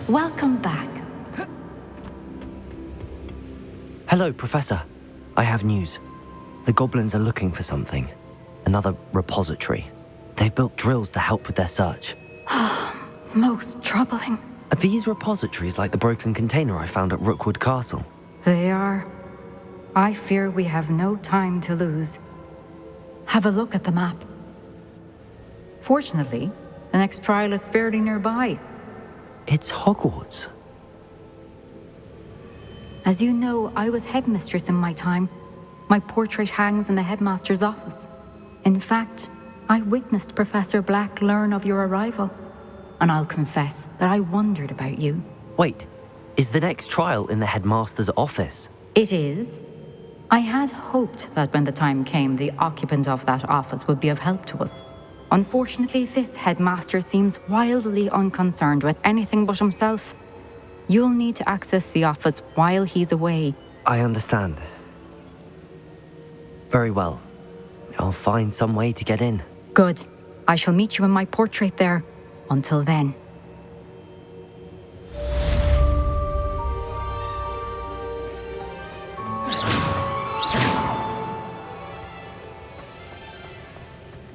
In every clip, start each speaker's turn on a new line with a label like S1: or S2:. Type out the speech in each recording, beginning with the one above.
S1: Welcome back.
S2: Hello, Professor. I have news. The goblins are looking for something. Another repository. They've built drills to help with their search.
S1: Most troubling.
S2: Are these repositories like the broken container I found at Rookwood Castle?
S1: They are. I fear we have no time to lose. Have a look at the map. Fortunately, the next trial is fairly nearby.
S2: It's Hogwarts.
S1: As you know, I was headmistress in my time. My portrait hangs in the headmaster's office. In fact, I witnessed Professor Black learn of your arrival. And I'll confess that I wondered about you.
S2: Wait, is the next trial in the headmaster's office?
S1: It is. I had hoped that when the time came, the occupant of that office would be of help to us. Unfortunately, this headmaster seems wildly unconcerned with anything but himself. You'll need to access the office while he's away.
S2: I understand. Very well. I'll find some way to get in.
S1: Good. I shall meet you in my portrait there. Until then.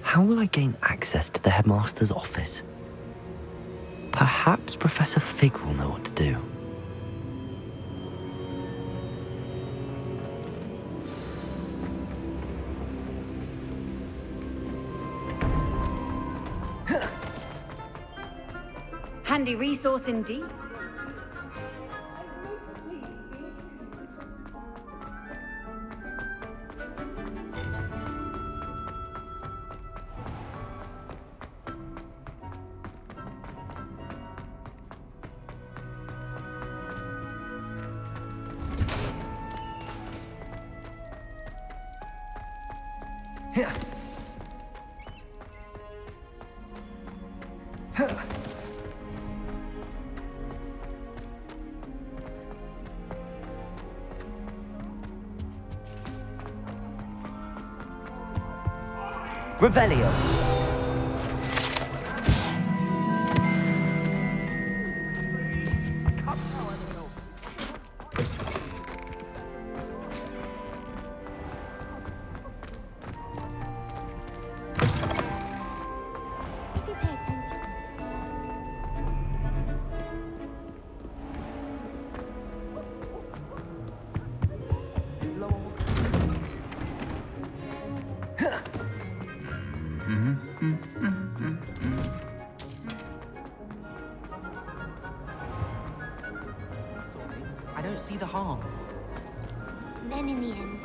S2: How will I gain access to the headmaster's office? Perhaps Professor Fig will know what to do.
S3: Handy resource indeed.
S2: Revelio.
S4: I don't see the harm.
S5: Then in the end.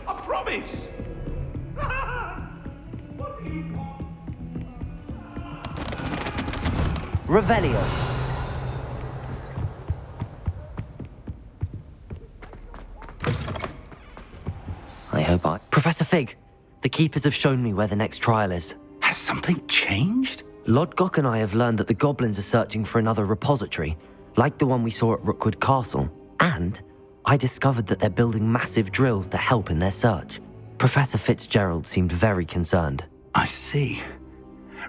S6: I promise!
S2: Revelio. I hope I... Professor Fig, the Keepers have shown me where the next trial is.
S6: Has something changed?
S2: Lodgok and I have learned that the goblins are searching for another repository, like the one we saw at Rookwood Castle. And I discovered that they're building massive drills to help in their search. Professor Fitzgerald seemed very concerned.
S6: I see.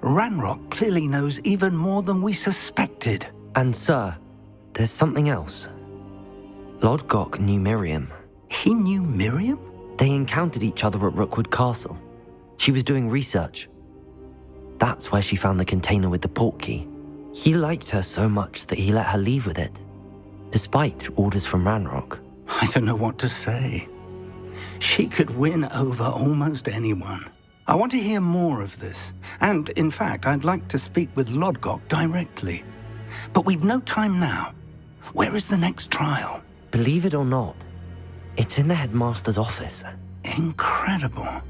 S6: Ranrock clearly knows even more than we suspected.
S2: And sir, there's something else. Lodgok knew Miriam.
S6: He knew Miriam?
S2: They encountered each other at Rookwood Castle. She was doing research. That's where she found the container with the portkey. He liked her so much that he let her leave with it, despite orders from Ranrock.
S6: I don't know what to say. She could win over almost anyone. I want to hear more of this. And, in fact, I'd like to speak with Lodgok directly. But we've no time now. Where is the next trial?
S2: Believe it or not, it's in the headmaster's office.
S6: Incredible.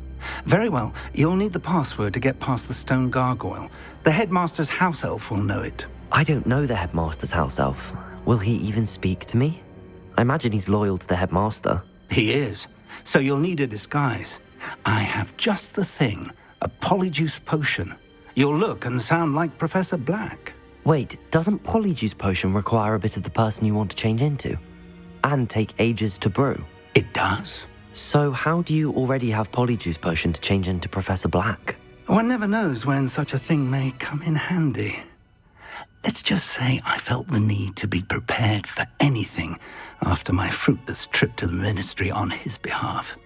S6: Very well, you'll need the password to get past the stone gargoyle. The headmaster's house elf will know it.
S2: I don't know the headmaster's house elf. Will he even speak to me? I imagine he's loyal to the headmaster.
S6: He is. So you'll need a disguise. I have just the thing. A polyjuice potion. You'll look and sound like Professor Black.
S2: Wait, doesn't Polyjuice Potion require a bit of the person you want to change into? And take ages to brew?
S6: It does?
S2: So how do you already have Polyjuice Potion to change into Professor Black?
S6: One never knows when such a thing may come in handy. Let's just say I felt the need to be prepared for anything after my fruitless trip to the Ministry on his behalf.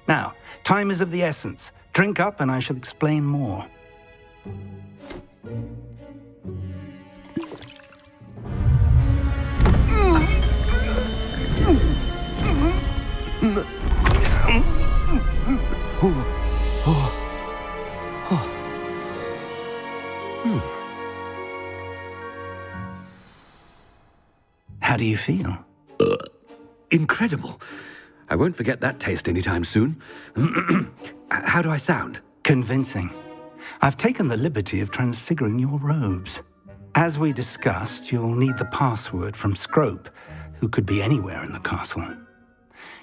S6: Now, time is of the essence. Drink up and I shall explain more. How do you feel?
S7: Incredible. I won't forget that taste anytime soon. How do I sound?
S6: Convincing. I've taken the liberty of transfiguring your robes. As we discussed, you'll need the password from Scrope, who could be anywhere in the castle.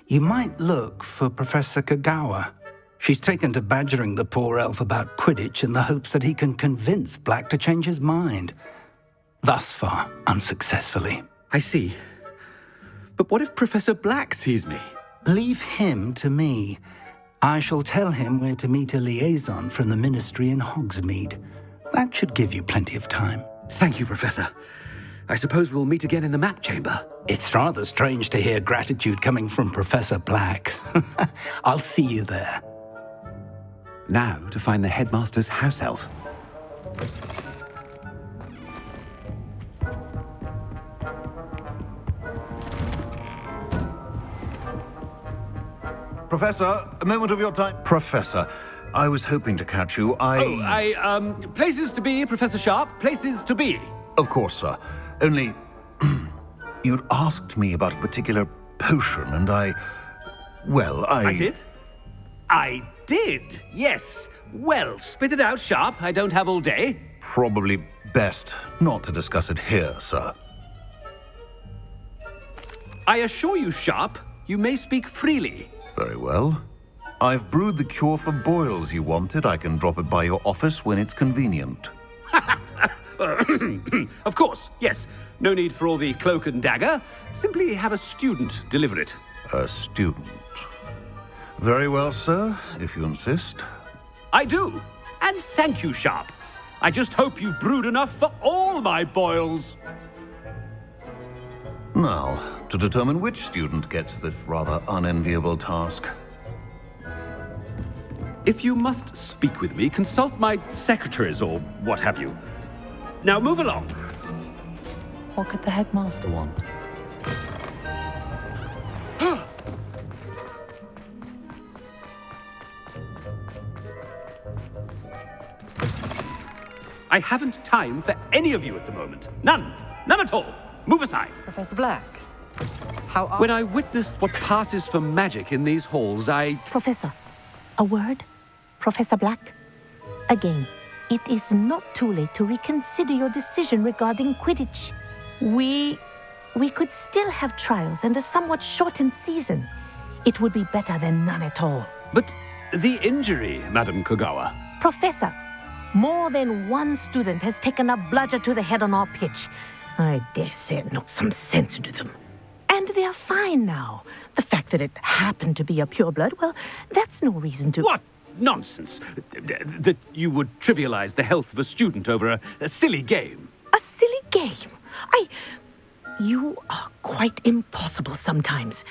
S6: You might look for Professor Kagawa. She's taken to badgering the poor elf about Quidditch in the hopes that he can convince Black to change his mind. Thus far, unsuccessfully.
S7: I see. But what if Professor Black sees me?
S6: Leave him to me. I shall tell him where to meet a liaison from the Ministry in Hogsmeade. That should give you plenty of time.
S7: Thank you, Professor. I suppose we'll meet again in the map chamber.
S6: It's rather strange to hear gratitude coming from Professor Black. I'll see you there.
S7: Now to find the headmaster's house elf.
S8: Professor, a moment of your time. Professor, I was hoping to catch you.
S7: Places to be, Professor Sharp. Places to be.
S8: Of course, sir. Only, you'd asked me about a particular potion, and I
S7: did? I did, yes. Well, spit it out, Sharp. I don't have all day.
S8: Probably best not to discuss it here, sir.
S7: I assure you, Sharp, you may speak freely.
S8: Very well. I've brewed the cure for boils you wanted. I can drop it by your office when it's convenient.
S7: Of course, yes. No need for all the cloak and dagger. Simply have a student deliver it.
S8: A student. Very well, sir, if you insist.
S7: I do. And thank you, Sharp. I just hope you've brewed enough for all my boils.
S8: Now, to determine which student gets this rather unenviable task.
S7: If you must speak with me, consult my secretaries or what have you. Now move along.
S1: What could the headmaster want?
S7: I haven't time for any of you at the moment. None. None at all. Move aside.
S1: Professor Black, how are...
S7: When I witness what passes for magic in these halls,
S9: Professor, a word? Professor Black? Again, it is not too late to reconsider your decision regarding Quidditch. We could still have trials and a somewhat shortened season. It would be better than none at all.
S7: But the injury, Madam Kagawa.
S9: Professor, more than one student has taken a bludger to the head on our pitch. I dare say it knocked some sense into them. And they're fine now. The fact that it happened to be a pureblood, well, that's no reason to...
S7: What nonsense! That you would trivialize the health of a student over a silly game.
S9: A silly game? You are quite impossible sometimes.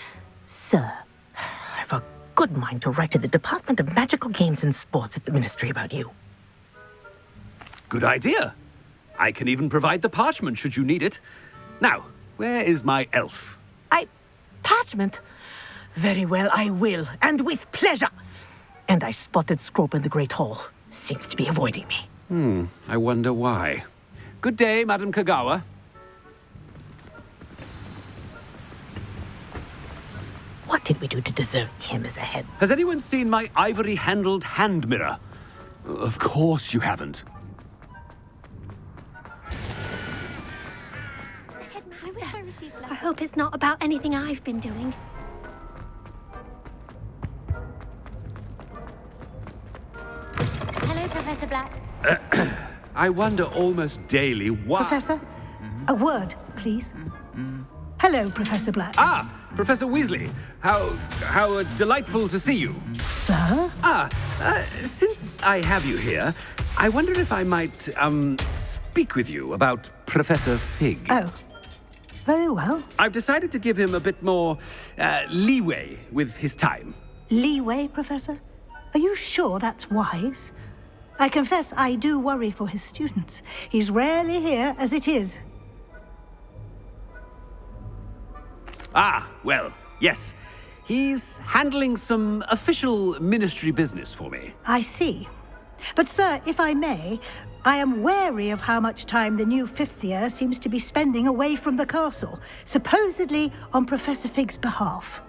S9: Sir, I've a good mind to write to the Department of Magical Games and Sports at the Ministry about you.
S7: Good idea. I can even provide the parchment should you need it. Now, where is my elf?
S9: Parchment? Very well, I will, and with pleasure. And I spotted Scrope in the Great Hall. Seems to be avoiding me.
S7: I wonder why. Good day, Madam Kagawa.
S9: What did we do to deserve him as a head?
S7: Has anyone seen my ivory-handled hand mirror? Of course you haven't.
S5: I hope it's not about anything I've been doing. Professor Black.
S7: I wonder almost daily why...
S10: Professor, a word, please. Hello, Professor Black.
S7: Ah, Professor Weasley. How delightful to see you.
S10: Sir?
S7: Since I have you here, I wonder if I might, speak with you about Professor Fig.
S10: Oh, very well.
S7: I've decided to give him a bit more, leeway with his time.
S10: Leeway, Professor? Are you sure that's wise? I confess I do worry for his students. He's rarely here as it is.
S7: Ah, well, yes. He's handling some official ministry business for me.
S10: I see. But, sir, if I may, I am wary of how much time the new fifth year seems to be spending away from the castle, supposedly on Professor Fig's behalf.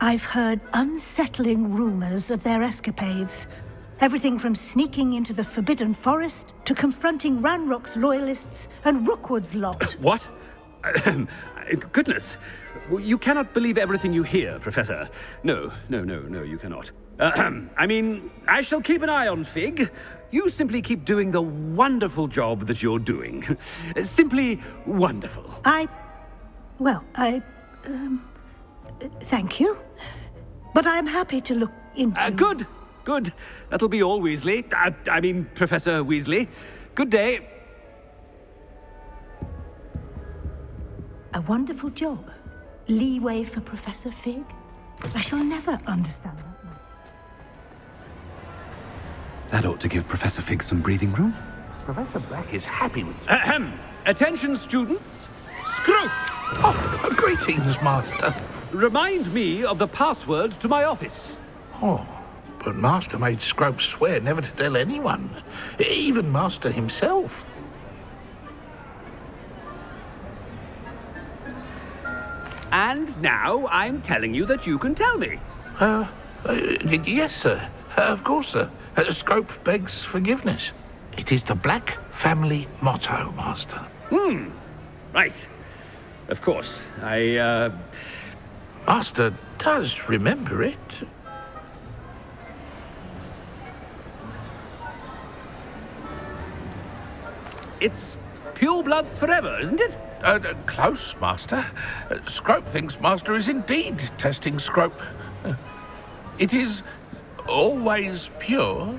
S10: I've heard unsettling rumors of their escapades. Everything from sneaking into the Forbidden Forest to confronting Ranrock's loyalists and Rookwood's lot.
S7: What? Goodness. You cannot believe everything you hear, Professor. No, you cannot. I mean, I shall keep an eye on Fig. You simply keep doing the wonderful job that you're doing. Simply wonderful.
S10: Thank you. But I'm happy to look into...
S7: Good. That'll be all, Weasley. I mean, Professor Weasley. Good day.
S10: A wonderful job. Leeway for Professor Fig? I shall never understand that.
S7: That ought to give Professor Fig some breathing room.
S11: Professor Black is happy with...
S7: Attention, students. Scrope!
S11: Oh, greetings, Master.
S7: Remind me of the password to my office.
S11: Oh, but Master made Scrope swear never to tell anyone, even Master himself.
S7: And now I'm telling you that you can tell me.
S11: Yes, sir. Of course, sir. Scrope begs forgiveness. It is the Black family motto, Master.
S7: Right. Of course.
S11: Master does remember it.
S7: It's pure bloods forever, isn't it?
S11: Close, Master. Scrope thinks Master is indeed testing Scrope. It is always pure.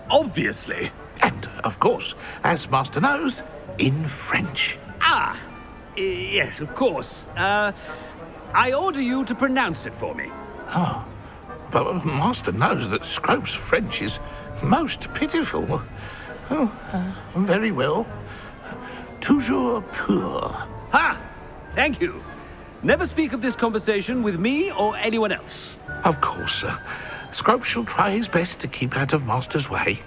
S7: Obviously.
S11: And, of course, as Master knows, in French.
S7: Yes, of course. I order you to pronounce it for me.
S11: Oh, but Master knows that Scrope's French is most pitiful. Very well. Toujours pur.
S7: Ha! Thank you. Never speak of this conversation with me or anyone else.
S11: Of course, sir. Scrope shall try his best to keep out of Master's way.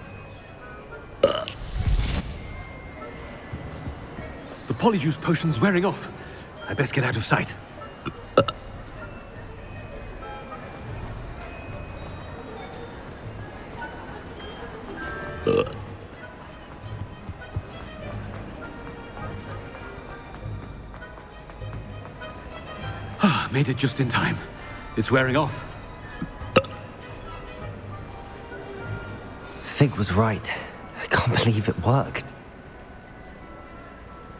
S7: The polyjuice potion's wearing off. I best get out of sight. Made it just in time. It's wearing off.
S2: Fig was right. I can't believe it worked.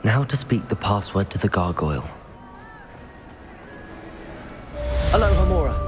S2: Now to speak the password to the gargoyle. Hello, Hamora.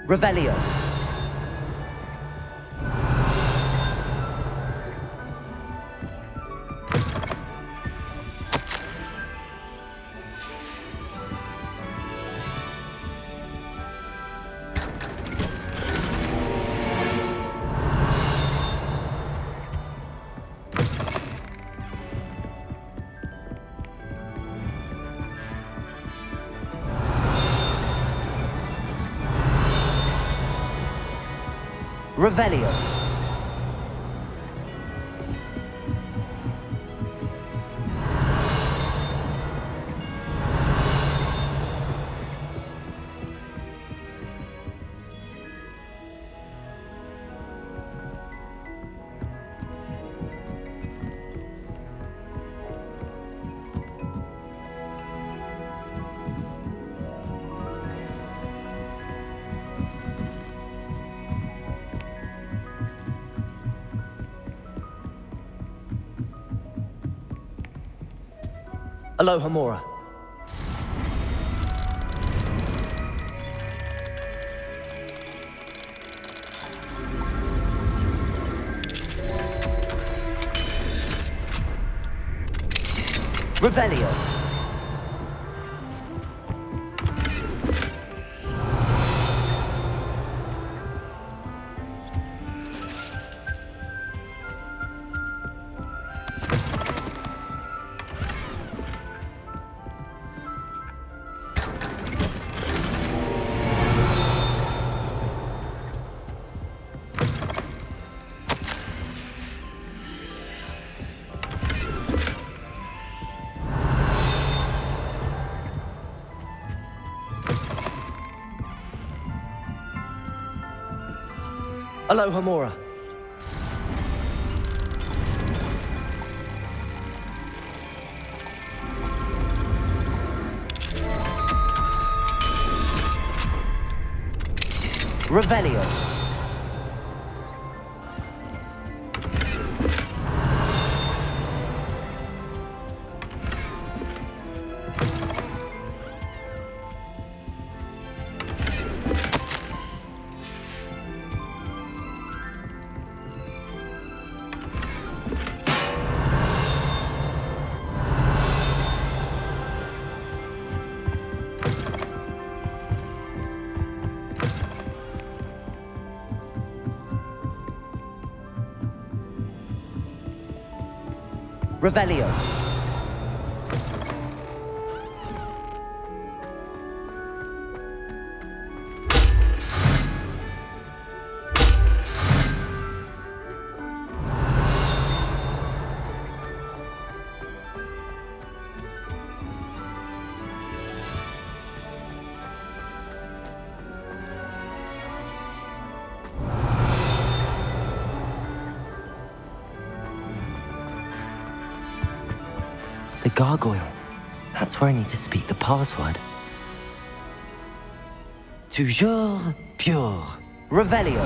S2: Revelio. Revelio. Aloha Mora. Revelio. Aloha Mora. Revelio. Revelio. The gargoyle. That's where I need to speak the password. Toujours pure. Revelio.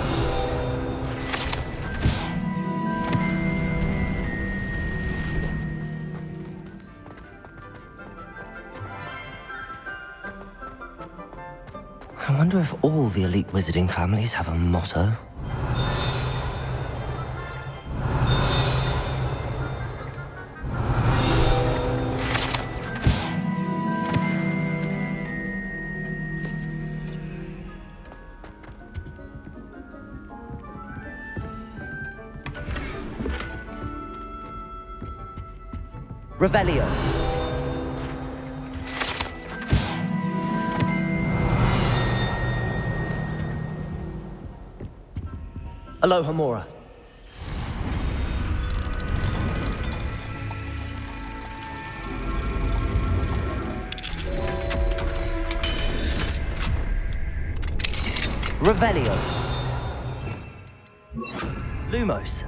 S2: I wonder if all the elite wizarding families have a motto. Revelio. Aloha Mora. Revelio. Lumos.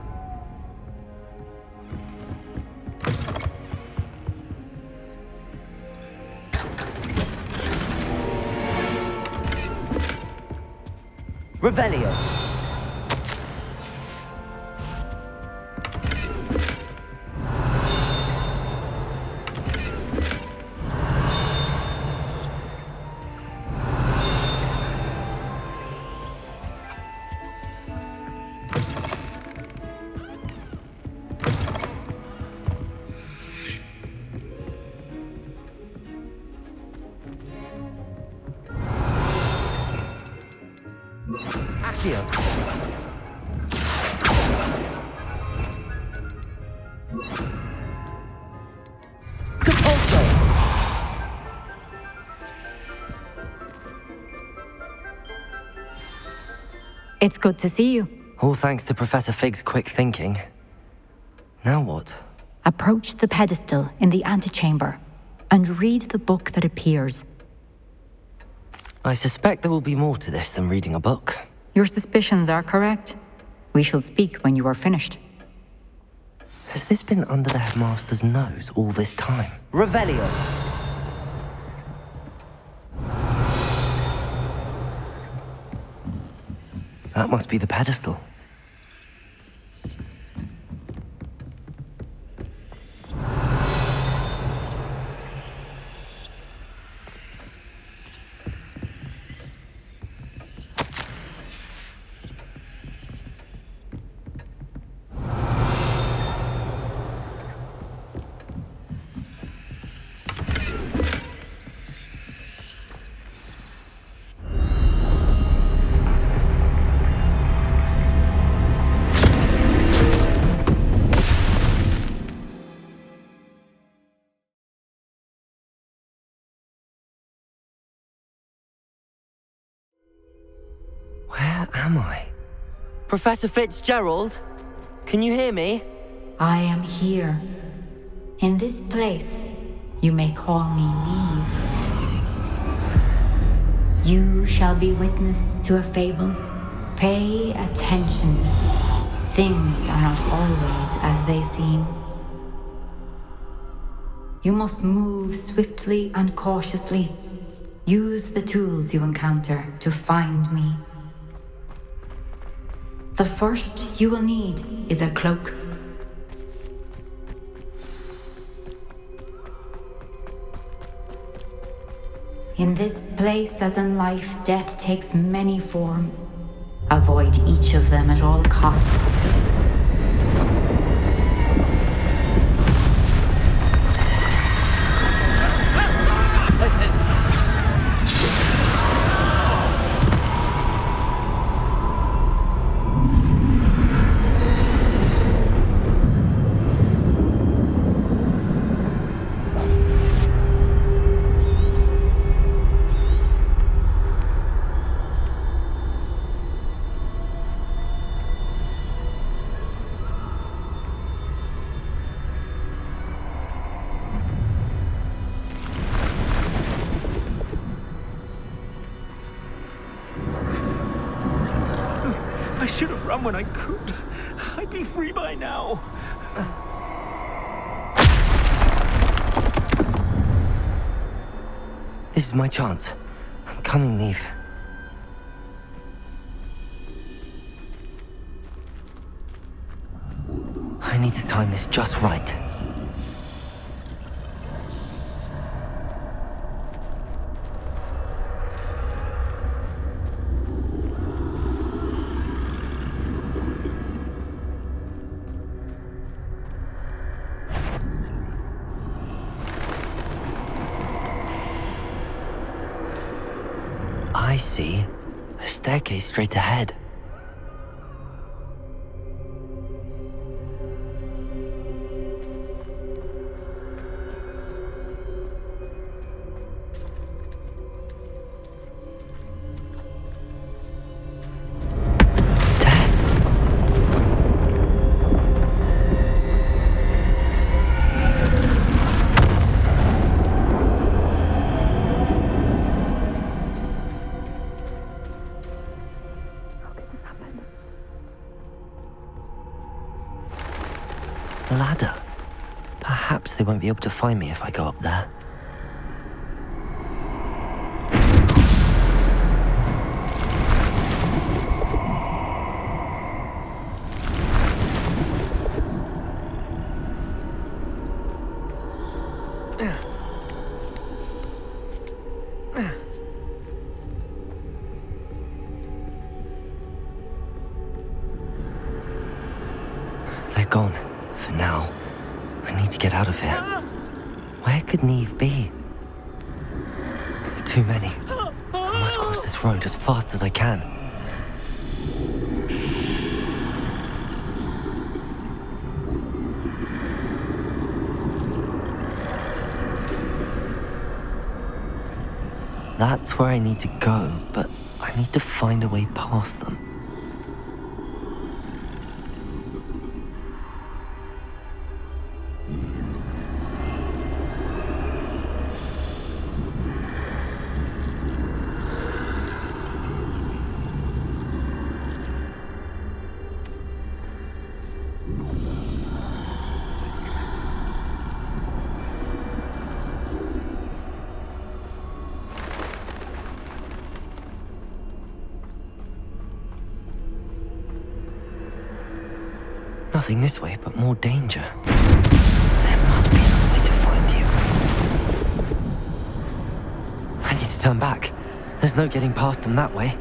S2: Revelio. Accio. Capulso.
S1: It's good to see you.
S2: All thanks to Professor Fig's quick thinking. Now what?
S1: Approach the pedestal in the antechamber and read the book that appears.
S2: I suspect there will be more to this than reading a book.
S1: Your suspicions are correct. We shall speak when you are finished.
S2: Has this been under the headmaster's nose all this time? Revelio. That must be the pedestal. Where am I? Professor Fitzgerald? Can you hear me?
S1: I am here. In this place, you may call me Niamh. You shall be witness to a fable. Pay attention. Things are not always as they seem. You must move swiftly and cautiously. Use the tools you encounter to find me. The first you will need is a cloak. In this place, as in life, death takes many forms. Avoid each of them at all costs.
S7: I should have run when I could. I'd be free by now.
S2: This is my chance. I'm coming, Niamh. I need to time this just right. I see. A staircase straight ahead. Ladder. Perhaps they won't be able to find me if I go up there. They're gone. For now. I need to get out of here. Where could Niamh be? Too many. I must cross this road as fast as I can. That's where I need to go, but I need to find a way past them. Nothing this way, but more danger. There must be another way to find you. I need to turn back. There's no getting past them that way.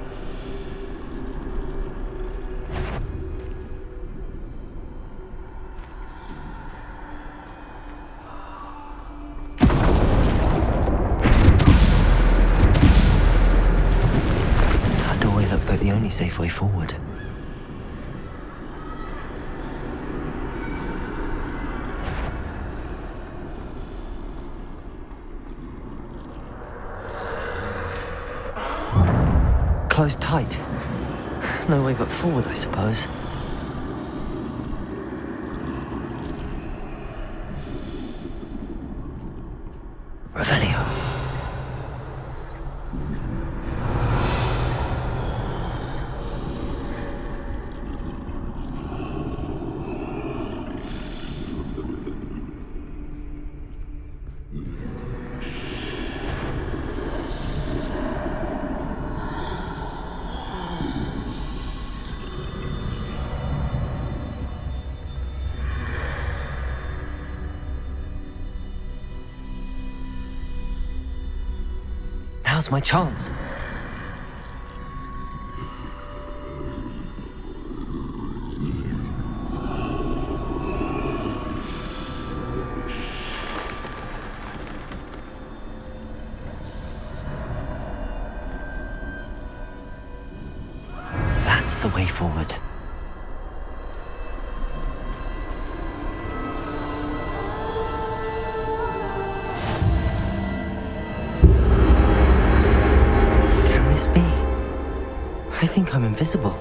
S2: That doorway looks like the only safe way forward. Closed tight. No way but forward, I suppose. Revelio. Now's my chance. That's the way forward. I think I'm invisible.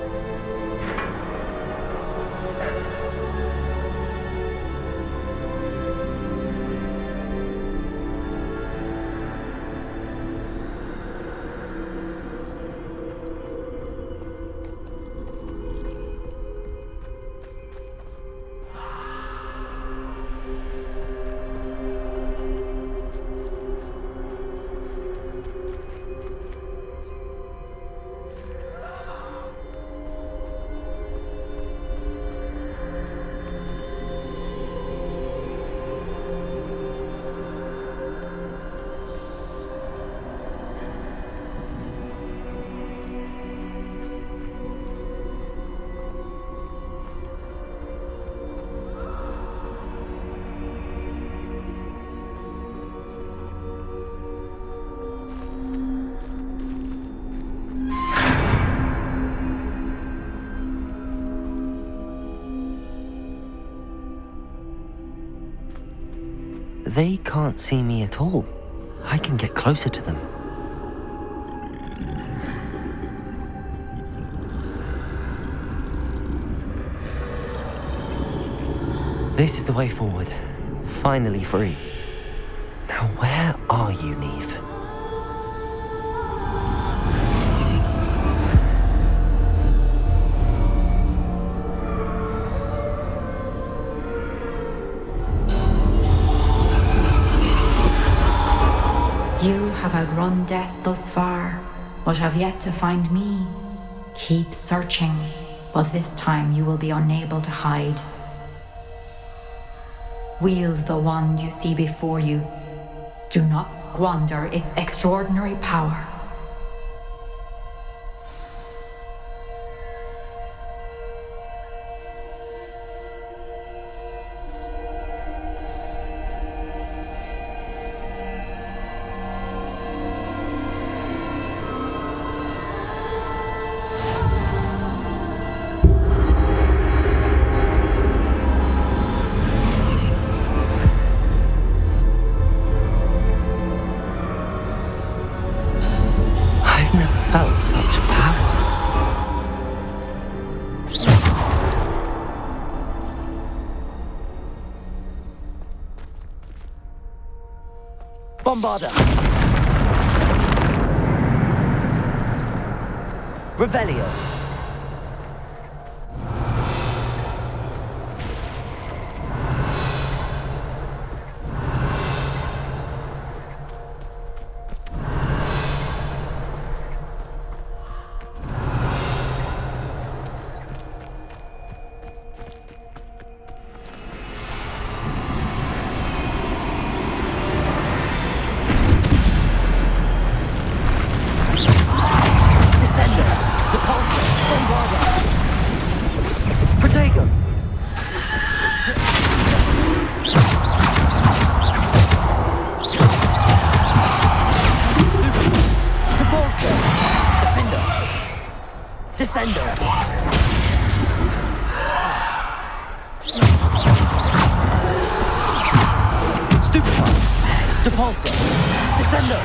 S2: They can't see me at all. I can get closer to them. This is the way forward. Finally free. Now where are you, Niamh?
S1: You have outrun death thus far, but have yet to find me. Keep searching, but this time you will be unable to hide. Wield the wand you see before you. Do not squander its extraordinary power.
S2: Bombarder. Revelio.
S12: Descendo. Stupefy. Depulso. Descendo.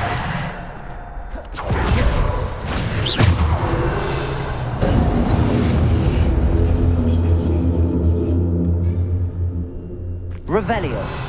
S2: Revelio.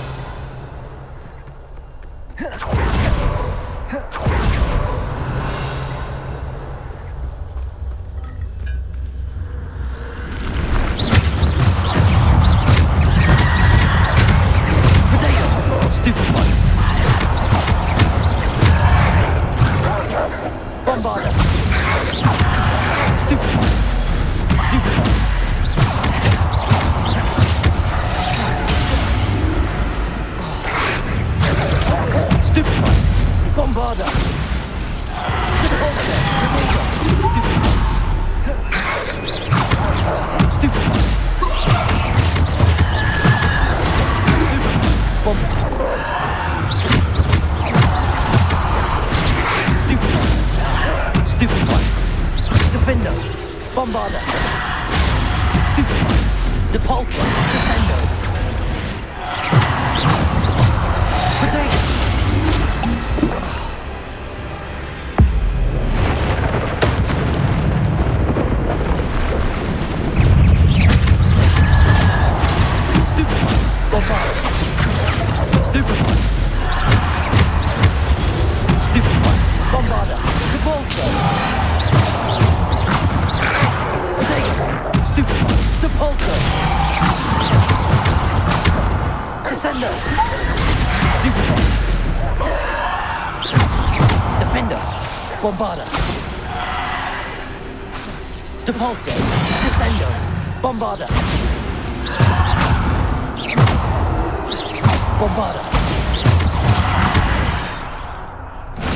S12: Bombarda. Depulso. Descendo. Bombarda. Bombarda.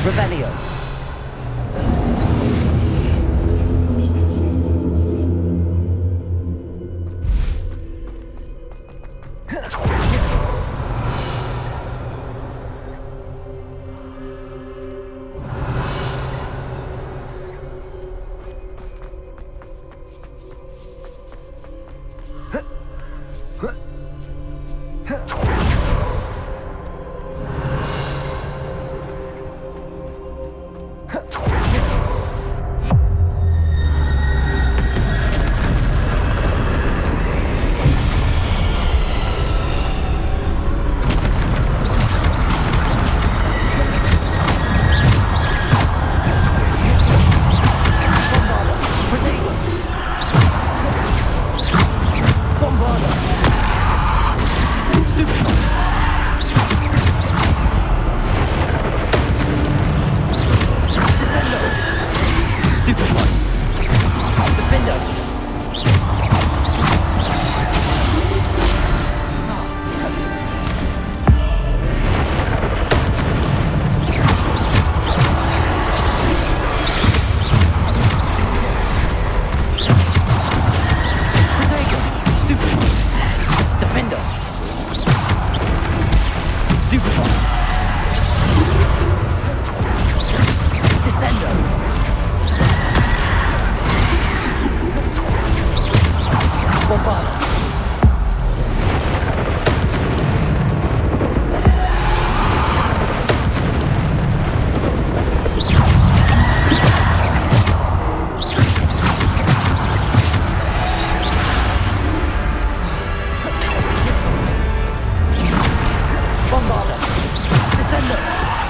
S2: Revelio.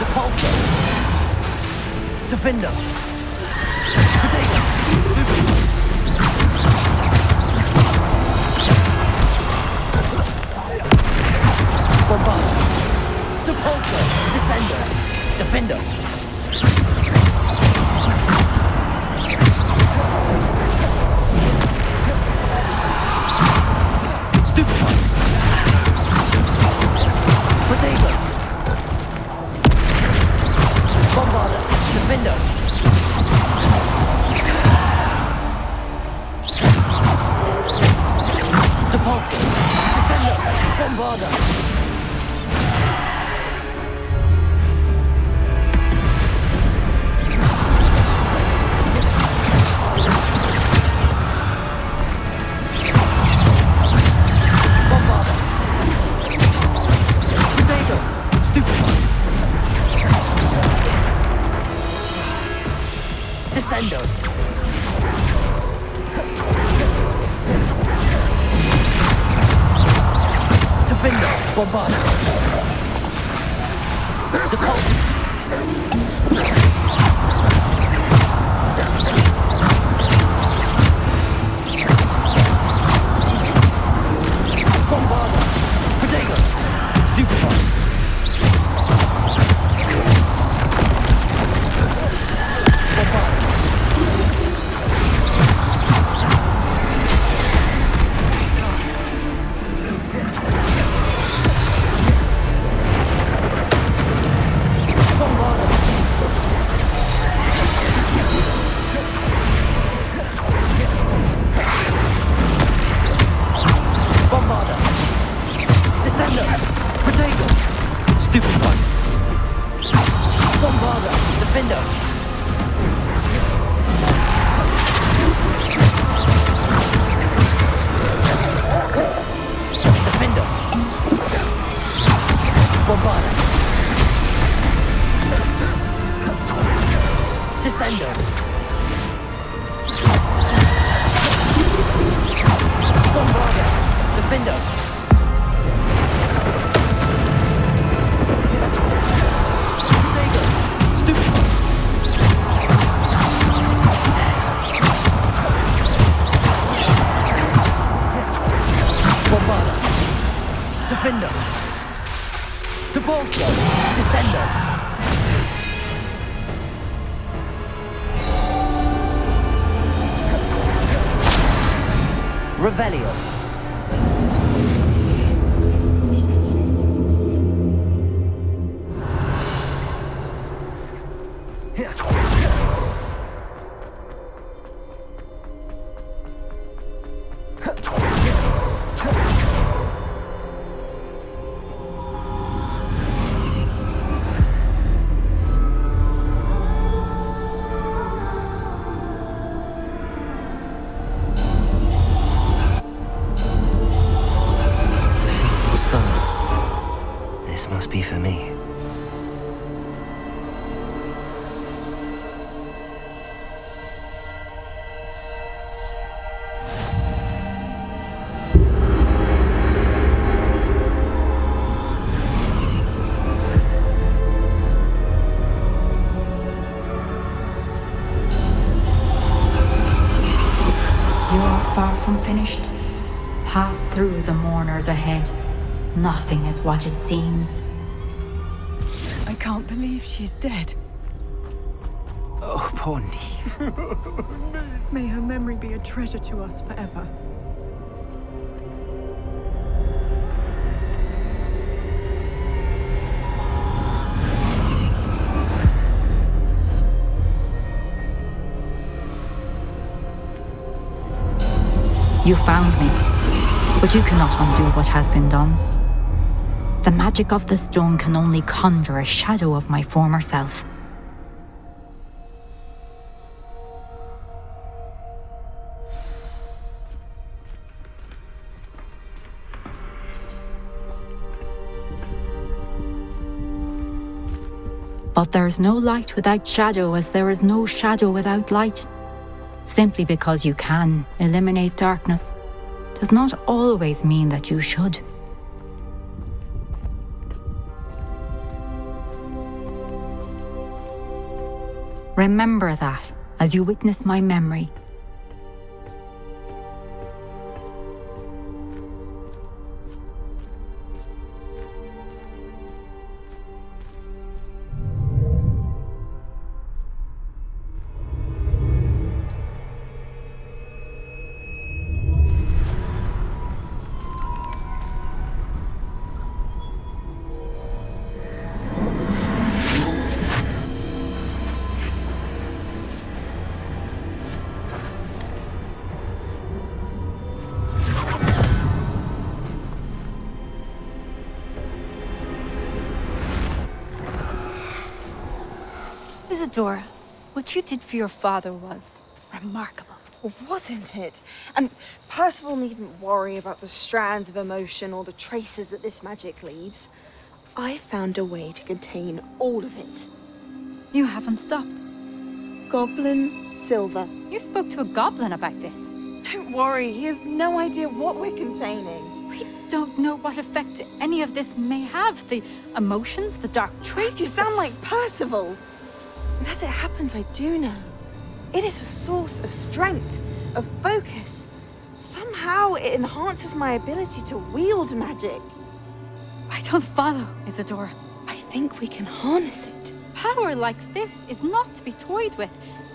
S12: Depulso. Defender. Potato. Bombarda. Depulso. Descender. Defender. Stupefy. Potato. Bombarda. Defender. Depulso. Descender. Bombarda. Descendo. Defender. Bombarda. Depulso. Bombarda. Potato. Stupefy. Revelio.
S2: This must be for me.
S1: You're far from finished. Pass through the mourners ahead. Nothing is what it seems.
S13: I can't believe she's dead.
S6: Oh, poor Niamh.
S13: May her memory be a treasure to us forever.
S1: You found me, but you cannot undo what has been done. The magic of the stone can only conjure a shadow of my former self. But there is no light without shadow, as there is no shadow without light. Simply because you can eliminate darkness does not always mean that you should. Remember that as you witness my memory.
S14: Isadora, what you did for your father was remarkable.
S15: Well, wasn't it? And Percival needn't worry about the strands of emotion or the traces that this magic leaves. I found a way to contain all of it.
S14: You haven't stopped.
S15: Goblin silver.
S14: You spoke to a goblin about this.
S15: Don't worry, he has no idea what we're containing.
S14: We don't know what effect any of this may have. The emotions, the dark traits.
S15: You sound like Percival. And as it happens, I do know. It is a source of strength, of focus. Somehow it enhances my ability to wield magic.
S14: I don't follow, Isadora.
S15: I think we can harness it.
S14: Power like this is not to be toyed with.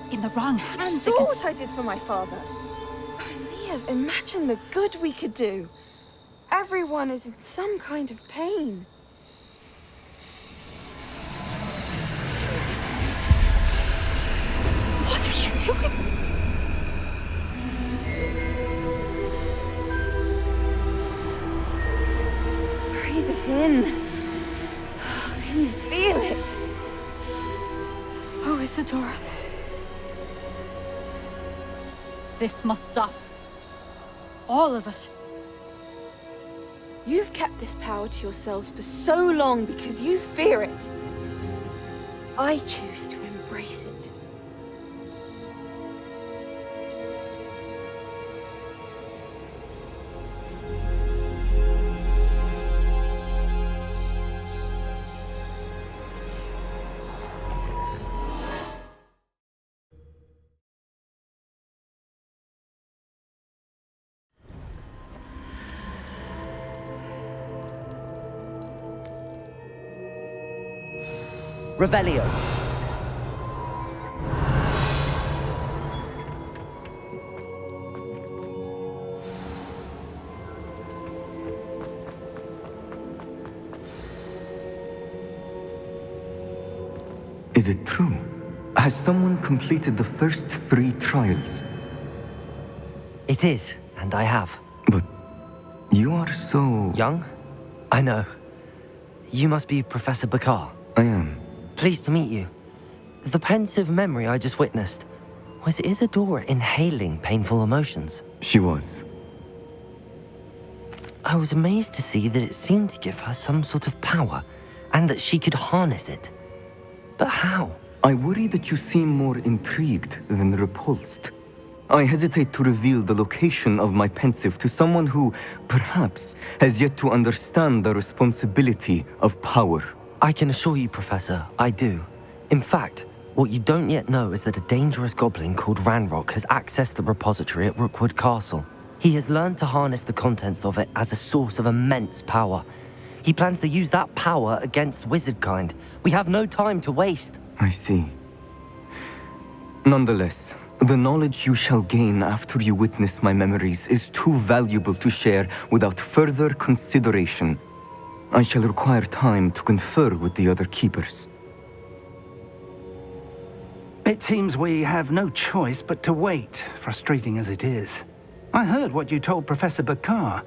S14: In the wrong hands.
S15: You saw what I did for my father. Oh, Niamh, imagine the good we could do. Everyone is in some kind of pain.
S14: What are you doing?
S15: Breathe it in. Can you feel it?
S14: Oh, Isadora. This must stop. All of it.
S15: You've kept this power to yourselves for so long because you fear it. I choose to embrace it.
S12: Revelio.
S16: Is it true? Has someone completed the first 3 trials?
S2: It is, and I have.
S16: But you are so...
S2: young? I know. You must be Professor Bakar.
S16: I am.
S2: Pleased to meet you. The pensive memory I just witnessed, was Isadora inhaling painful emotions?
S16: She was.
S2: I was amazed to see that it seemed to give her some sort of power, and that she could harness it. But how?
S16: I worry that you seem more intrigued than repulsed. I hesitate to reveal the location of my pensive to someone who, perhaps, has yet to understand the responsibility of power.
S2: I can assure you, Professor, I do. In fact, what you don't yet know is that a dangerous goblin called Ranrock has accessed the repository at Rookwood Castle. He has learned to harness the contents of it as a source of immense power. He plans to use that power against wizardkind. We have no time to waste.
S16: I see. Nonetheless, the knowledge you shall gain after you witness my memories is too valuable to share without further consideration. I shall require time to confer with the other keepers.
S6: It seems we have no choice but to wait, frustrating as it is. I heard what you told Professor Bakar.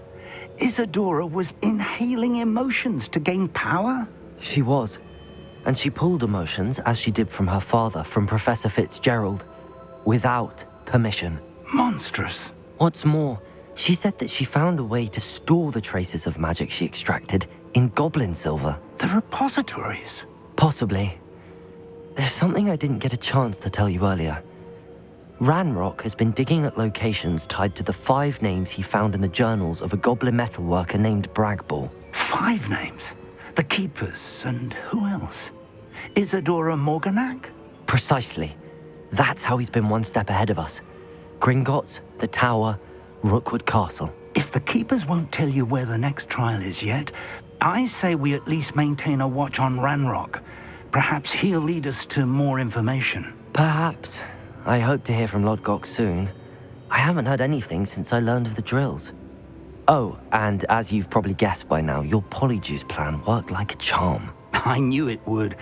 S6: Isadora was inhaling emotions to gain power?
S2: She was. And she pulled emotions, as she did from her father, from Professor Fitzgerald, without permission.
S6: Monstrous.
S2: What's more, she said that she found a way to store the traces of magic she extracted in goblin silver.
S6: The repositories?
S2: Possibly. There's something I didn't get a chance to tell you earlier. Ranrock has been digging at locations tied to the 5 names he found in the journals of a goblin metalworker named Bragball.
S6: 5 names? The Keepers, and who else? Isadora Morganac?
S2: Precisely. That's how he's been one step ahead of us. Gringotts, the Tower, Rookwood Castle.
S6: If the Keepers won't tell you where the next trial is yet, I say we at least maintain a watch on Ranrock. Perhaps he'll lead us to more information.
S2: Perhaps. I hope to hear from Lodgok soon. I haven't heard anything since I learned of the drills. Oh, and as you've probably guessed by now, your Polyjuice plan worked like a charm.
S6: I knew it would.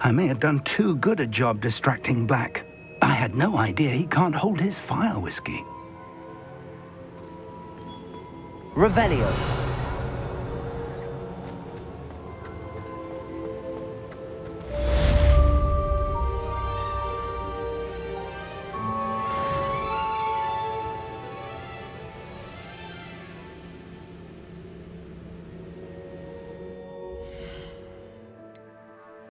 S6: I may have done too good a job distracting Black. I had no idea he can't hold his fire whiskey.
S12: Revelio.